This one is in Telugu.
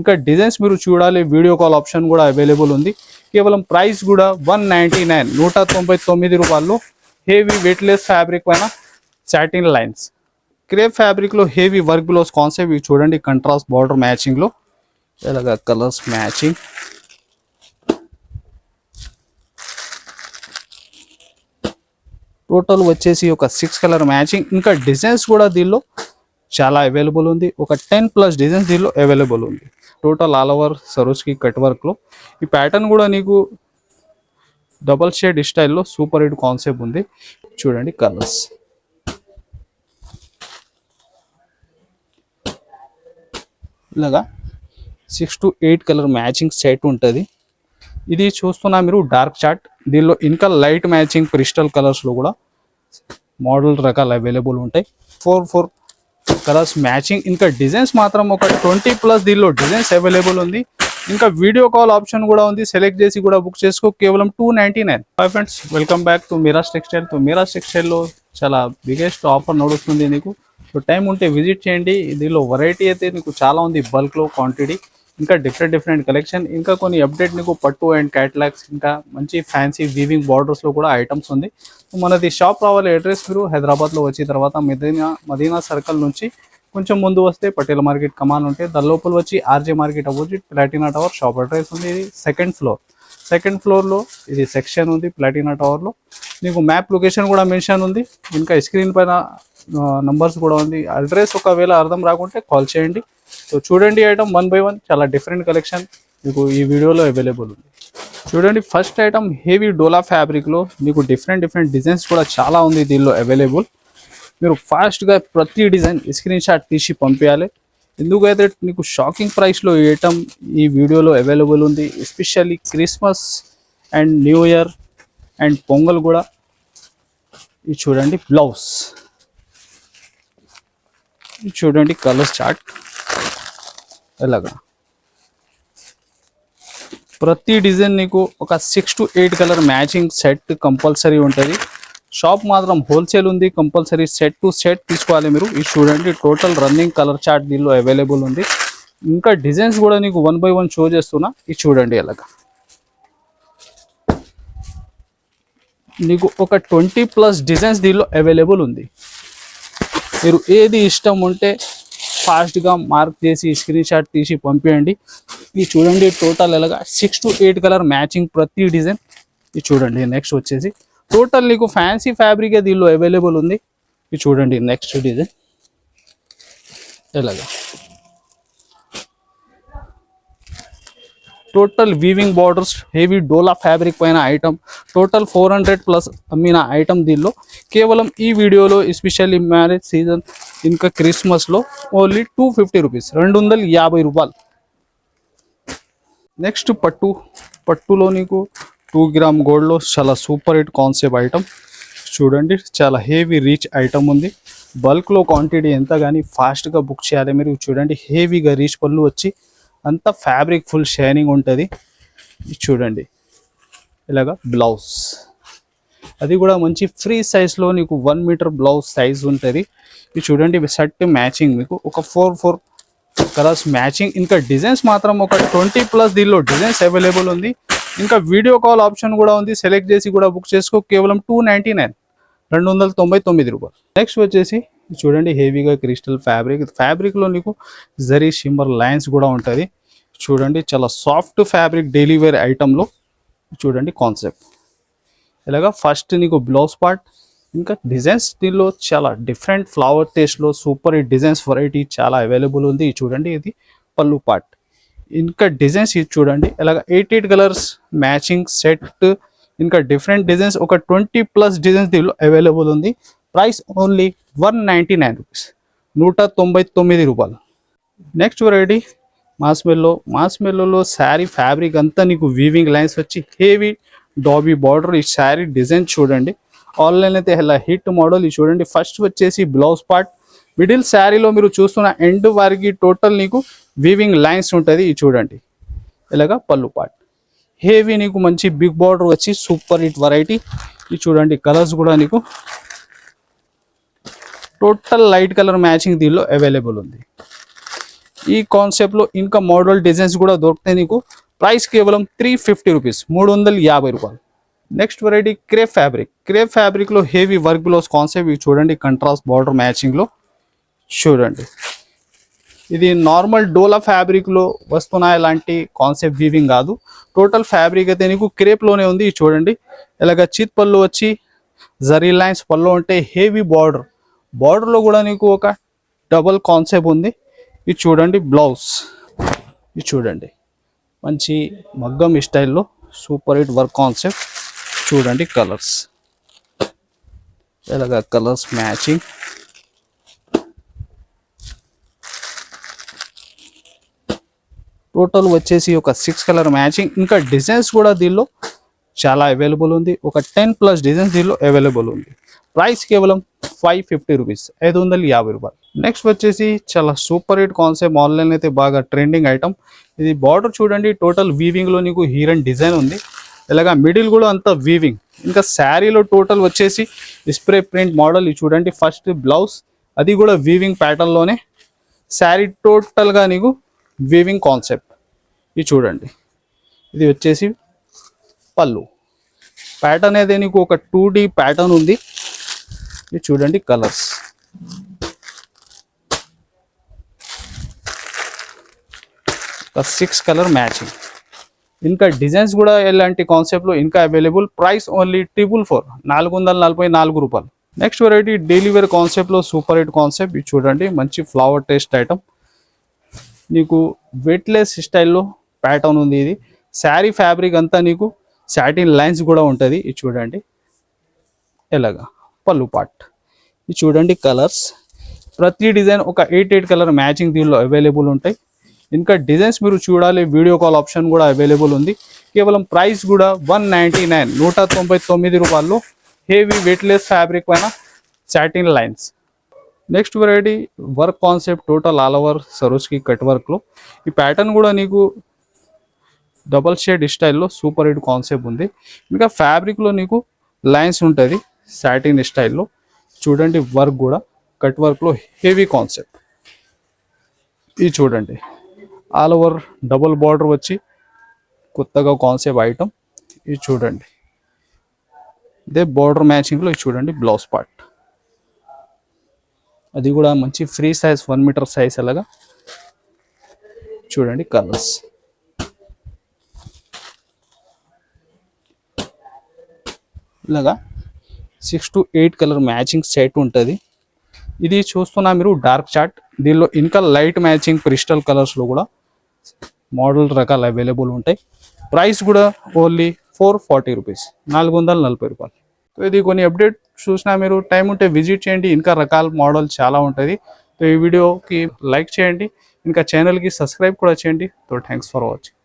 ఇంకా డిజైన్స్ మీరు చూడాలి, వీడియో కాల్ ఆప్షన్ కూడా అవైలబుల్ ఉంది. కేవలం ప్రైస్ కూడా 199 199 రూపాయల్లో హెవీ వెయిట్లెస్ ఫ్యాబ్రిక్ పైన సాటిన్ లైన్స్ క్రేప్ ఫ్యాబ్రిక్ లో హెవీ వర్క్ బ్లౌజ్ కాన్సెప్ట్. ఇవి చూడండి కంట్రాస్ట్ బార్డర్ మ్యాచింగ్ లో ఇలాగా కలర్స్ మ్యాచింగ్. టోటల్ వచ్చేసి ఒక 6 కలర్ మ్యాచింగ్. ఇంకా డిజైన్స్ కూడా దీనిలో చాలా అవైలబుల్ ఉంది. ఒక 10+ డిజైన్స్ దీనిలో అవైలబుల్ ఉంది. టోటల్ ఆల్ ఓవర్ సరోజ్కి కట్ వర్క్ లో. ఈ ప్యాటర్న్ కూడా నీకు డబల్ షేడ్ స్టైల్లో సూపర్ హిట్ కాన్సెప్ట్ ఉంది. చూడండి కలర్స్ ఇలాగా 6 to 8 కలర్ మ్యాచింగ్ సెట్ ఉంటుంది. ఇది చూస్తున్నా మీరు డార్క్ చార్ట్. దీనిలో ఇంకా లైట్ మ్యాచింగ్ క్రిస్టల్ కలర్స్ లో కూడా మోడల్ రకాలు అవైలబుల్ ఉంటాయి. 4 కలర్స్ మ్యాచింగ్. ఇంకా డిజైన్స్ మాత్రం ఒక 20+ దీనిలో డిజైన్స్ అవైలబుల్ ఉంది. ఇంకా వీడియో కాల్ ఆప్షన్ కూడా ఉంది. సెలెక్ట్ చేసి కూడా బుక్ చేసుకో, కేవలం 299. Hi friends, welcome back to Miraj textile. Miraj టెక్స్టైల్లో చాలా బిగ్గెస్ట్ ఆఫర్ నడుస్తుంది నీకు. సో టైం ఉంటే విజిట్ చేయండి. దీనిలో వెరైటీ అయితే నీకు చాలా ఉంది, బల్క్లో క్వాంటిటీ, ఇంకా డిఫరెంట్ కలెక్షన్, ఇంకా కొన్ని అప్డేట్ నీకు పట్టు అండ్ క్యాటలాగ్స్, ఇంకా మంచి ఫ్యాన్సీ వీవింగ్ బార్డర్స్లో కూడా ఐటమ్స్ ఉంది. మనది షాప్ రావాలి. అడ్రస్ మీరు హైదరాబాద్లో వచ్చిన తర్వాత మదీనా సర్కిల్ నుంచి కొంచెం ముందు వస్తే పటేల్ మార్కెట్ కమాన్ ఉంటే దాని లోపల వచ్చి RJ market opposite Platina tower shop address ఉంది. ఇది సెకండ్ ఫ్లోర్లో ఇది సెక్షన్ ఉంది ప్లాటినా టవర్లో. మీకు మ్యాప్ లొకేషన్ కూడా మెన్షన్ ఉంది. ఇంకా స్క్రీన్ పైన నంబర్స్ కూడా ఉంది. అడ్రస్ ఒకవేళ అర్థం రాకుంటే కాల్ చేయండి. సో చూడండి ఐటమ్ 1 by 1 చాలా డిఫరెంట్ కలెక్షన్ మీకు ఈ వీడియోలో అవైలబుల్ ఉంది. చూడండి ఫస్ట్ ఐటమ్ హెవీ డోలా ఫ్యాబ్రిక్లో మీకు డిఫరెంట్ డిజైన్స్ కూడా చాలా ఉంది దీనిలో అవైలబుల్. మీరు ఫాస్ట్గా ప్రతి డిజైన్ స్క్రీన్ షాట్ తీసి పంపించాలి. ఎందుకైతే నీకు షాకింగ్ ప్రైస్లో ఈ ఐటమ్ ఈ వీడియోలో అవైలబుల్ ఉంది. Especially Christmas and new year and pongal కూడా. ఇది చూడండి బ్లౌజ్, ఇది చూడండి కలర్ చార్ట్. ఎలాగా ప్రతి డిజైన్ నీకు ఒక 6 to 8 colour matching set compulsory ఉంటుంది. షాప్ మాత్రం హోల్సేల్ ఉంది, కంపల్సరీ సెట్ టు సెట్ తీసుకోవాలి మీరు. ఇది చూడండి టోటల్ రన్నింగ్ కలర్ చార్ట్ దీనిలో అవైలబుల్ ఉంది. ఇంకా డిజైన్స్ కూడా నీకు 1 by 1 షో చేస్తున్నా. ఇది చూడండి ఎలాగా నీకు ఒక 20+ డిజైన్స్ దీనిలో అవైలబుల్ ఉంది. మీరు ఏది ఇష్టం ఉంటే ఫాస్ట్గా మార్క్ చేసి స్క్రీన్ షాట్ తీసి పంపించండి. ఇది చూడండి టోటల్ ఎలాగా 6 to 8 కలర్ మ్యాచింగ్ ప్రతి డిజైన్. ఇది చూడండి నెక్స్ట్ వచ్చేసి టోటల్ నీకు ఫ్యాన్సీ ఫ్యాబ్రిక్ దీనిలో అవైలబుల్ ఉంది. ఇది చూడండి నెక్స్ట్ డిజైన్ ఎలాగా టోటల్ వీవింగ్ బార్డర్స్ హెవీ డోలా ఫ్యాబ్రిక్ పైన ఐటమ్. టోటల్ 400+ అమ్మిన ఐటమ్ దీనిలో. కేవలం ఈ వీడియోలో ఎస్పెషల్లీ మ్యారేజ్ సీజన్ ఇంకా క్రిస్మస్లో ఓన్లీ 250 రూపీస్, 250 రూపాయలు. నెక్స్ట్ పట్టులో నీకు 2 గ్రామ్ గోల్డ్లో చాలా సూపర్ హిట్ కాన్సెప్ట్ ఐటమ్. చూడండి చాలా హెవీ రీచ్ ఐటమ్ ఉంది. బల్క్లో క్వాంటిటీ ఎంత కానీ ఫాస్ట్గా బుక్ చేయాలి మీరు. చూడండి హెవీగా రీచ్ పళ్ళు వచ్చి అంతా ఫ్యాబ్రిక్ ఫుల్ షైనింగ్ ఉంటుంది. చూడండి ఇలాగా బ్లౌజ్, అది కూడా మంచి ఫ్రీ సైజ్లో నీకు 1 మీటర్ బ్లౌజ్ సైజ్ ఉంటుంది. ఇది చూడండి సెట్ మ్యాచింగ్ మీకు ఒక 4 కలర్స్ మ్యాచింగ్. ఇంకా డిజైన్స్ మాత్రం ఒక 20+ దీనిలో డిజైన్స్ అవైలబుల్ ఉంది. ఇంకా వీడియో కాల్ ఆప్షన్ కూడా ఉంది. సెలెక్ట్ చేసి కూడా బుక్ చేసుకో, కేవలం 299 299 రూపాయలు. నెక్స్ట్ వచ్చేసి చూడండి హెవీగా క్రిస్టల్ ఫ్యాబ్రిక్లో నీకు జరీ షిమ్మర్ లైన్స్ కూడా ఉంటుంది. చూడండి చాలా సాఫ్ట్ ఫ్యాబ్రిక్ డైలీ వేర్ ఐటంలో. చూడండి కాన్సెప్ట్ ఇలాగా ఫస్ట్ నీకు బ్లౌజ్ పార్ట్. ఇంకా డిజైన్స్ దీనిలో చాలా డిఫరెంట్ ఫ్లవర్ టేస్ట్లో సూపర్ హిట్ డిజైన్స్ వెరైటీ చాలా అవైలబుల్ ఉంది. చూడండి ఇది పళ్ళు పార్ట్. ఇంకా డిజైన్స్ ఇది చూడండి ఇలాగ 8 కలర్స్ మ్యాచింగ్ సెట్. ఇంకా డిఫరెంట్ డిజైన్స్ ఒక 20+ డిజైన్స్ దీనిలో అవైలబుల్ ఉంది. ప్రైస్ ఓన్లీ 199 రూపీస్, 199 రూపాయలు. నెక్స్ట్ వెరైటీ మాస్మెల్లోలో శారీ ఫ్యాబ్రిక్ అంతా నీకు వీవింగ్ లైన్స్ వచ్చి హెవీ డాబీ బార్డర్. ఈ శారీ డిజైన్ చూడండి ఆన్లైన్ అయితే ఇలా హిట్ మోడల్. ఇది చూడండి ఫస్ట్ వచ్చేసి బ్లౌజ్ పార్ట్. మిడిల్ శారీలో మీరు చూస్తున్న ఎండ్ వారికి టోటల్ నీకు వీవింగ్ లైన్స్ ఉంటుంది. ఇది చూడండి ఇలాగా పళ్ళు పార్ట్. హెవీ నీకు మంచి బిగ్ బార్డర్ వచ్చి సూపర్ హిట్ వెరైటీ. ఇది చూడండి కలర్స్ కూడా నీకు టోటల్ లైట్ కలర్ మ్యాచింగ్ దీనిలో అవైలబుల్ ఉంది. ఈ కాన్సెప్ట్లో ఇంకా మోడల్ డిజైన్స్ కూడా దొరుకుతాయి నీకు. ప్రైస్ కేవలం 350 రూపీస్, 350 రూపాయలు. Next variety crepe fabric. Crepe ఫ్యాబ్రిక్లో హెవీ వర్క్ బ్లౌజ్ కాన్సెప్ట్ ఇవి చూడండి, కంట్రాస్ట్ బార్డర్ మ్యాచింగ్లో చూడండి. ఇది నార్మల్ డోలా ఫ్యాబ్రిక్లో వస్తున్న ఇలాంటి కాన్సెప్ట్ వీవింగ్ కాదు. టోటల్ ఫ్యాబ్రిక్ అయితే నీకు క్రేప్లోనే ఉంది. చూడండి ఇలాగ చీత్ పళ్ళు వచ్చి జరీ లైన్స్ పళ్ళు ఉంటే హెవీ బార్డర్లో కూడా నీకు ఒక డబల్ కాన్సెప్ట్ ఉంది. ఇది చూడండి బ్లౌజ్, ఇది చూడండి మంచి మగ్గం స్టైల్లో సూపర్ హిట్ వర్క్ కాన్సెప్ట్. చూడండి కలర్స్, ఇలాగ కలర్స్ మ్యాచింగ్. టోటల్ వచ్చేసి ఒక 6 కలర్ మ్యాచింగ్. ఇంకా డిజైన్స్ కూడా దీనిలో చాలా అవైలబుల్ ఉంది. ఒక 10+ డిజైన్స్ దీనిలో అవైలబుల్ ఉంది. ప్రైస్ కేవలం 550 రూపీస్, 550 రూపాయలు. నెక్స్ట్ వచ్చేసి చాలా సూపర్ హిట్ కాన్సెప్ట్, ఆన్లైన్ అయితే బాగా ట్రెండింగ్ ఐటమ్. ఇది బార్డర్ చూడండి టోటల్ వీవింగ్లో నీకు హీరన్ డిజైన్ ఉంది. ఇలాగా మిడిల్ కూడా అంతా వీవింగ్. ఇంకా శారీలో టోటల్ వచ్చేసి స్ప్రే ప్రింట్ మోడల్. ఇది చూడండి ఫస్ట్ బ్లౌజ్, అది కూడా వీవింగ్ ప్యాటర్న్లోనే. శారీ టోటల్గా నీకు వీవింగ్ కాన్సెప్ట్. ఇది చూడండి, ఇది వచ్చేసి పళ్ళు. ప్యాటర్న్ అయితే నీకు ఒక 2D ప్యాటర్న్ ఉంది. ఇది చూడండి కలర్స్, ఒక 6 కలర్ మ్యాచింగ్. ఇంకా డిజైన్స్ కూడా ఎలాంటి కాన్సెప్ట్లో ఇంకా అవైలబుల్. ప్రైస్ ఓన్లీ 444, 444 రూపాయలు. నెక్స్ట్ వెరైటీ డైలీ వేర్ కాన్సెప్ట్లో సూపర్ హిట్ కాన్సెప్ట్. ఇది చూడండి మంచి ఫ్లవర్ టేస్ట్ ఐటమ్, నీకు వెయిట్లెస్ స్టైల్లో ప్యాటర్న్ ఉంది. ఇది శారీ ఫ్యాబ్రిక్ అంతా నీకు సాటిన్ లైన్స్ కూడా ఉంటుంది. ఇది చూడండి ఎలాగా పళ్ళు పార్ట్. ఇది చూడండి కలర్స్, ప్రతి డిజైన్ ఒక 8 కలర్ మ్యాచింగ్ దీనిలో అవైలబుల్ ఉంటాయి. ఇంకా డిజైన్స్ మీరు చూడాలి, వీడియో కాల్ ఆప్షన్ కూడా అవైలబుల్ ఉంది. కేవలం ప్రైస్ కూడా 199, 199 రూపాయల్లో హెవీ వెయిట్లెస్ ఫ్యాబ్రిక్ పైన satin lines. Next variety work concept, total all over సరోజ్కి కట్ వర్క్లో. ఈ ప్యాటర్న్ కూడా నీకు డబల్ షేడ్ స్టైల్లో సూపర్ హిట్ కాన్సెప్ట్ ఉంది. ఇంకా ఫ్యాబ్రిక్లో నీకు లైన్స్ ఉంటుంది సాటిన్ స్టైల్లో. చూడండి వర్క్ కూడా కట్ వర్క్లో హెవీ కాన్సెప్ట్. ఇది చూడండి ఆల్ ఓవర్ డబుల్ బార్డర్ వచ్చి కొత్తగా కాన్సెప్ట్ ఐటమ్. ఇది చూడండి ఇదే బార్డర్ మ్యాచింగ్లో. ఇది చూడండి బ్లౌజ్ పార్ట్, అది కూడా మంచి ఫ్రీ సైజ్ 1 మీటర్ సైజ్. అలాగా చూడండి కలర్స్, ఇలాగా 6 to 8 కలర్ మ్యాచింగ్ సెట్ ఉంటుంది. ఇది చూస్తున్నా మీరు డార్క్ చార్ట్. దీనిలో ఇంకా లైట్ మ్యాచింగ్ క్రిస్టల్ కలర్స్లో కూడా మోడల్ రకాలు అవైలబుల్ ఉంటాయి. ప్రైస్ కూడా ఓన్లీ 440 రూపీస్, 440 రూపాయలు. సో ఇది కొన్ని అప్డేట్ చూసినా మీరు టైం ఉంటే విజిట్ చేయండి. ఇంకా రకాల మోడల్ చాలా ఉంటుంది. సో ఈ వీడియోకి లైక్ చేయండి, ఇంకా ఛానల్కి సబ్స్క్రైబ్ కూడా చేయండి. So thanks for watching.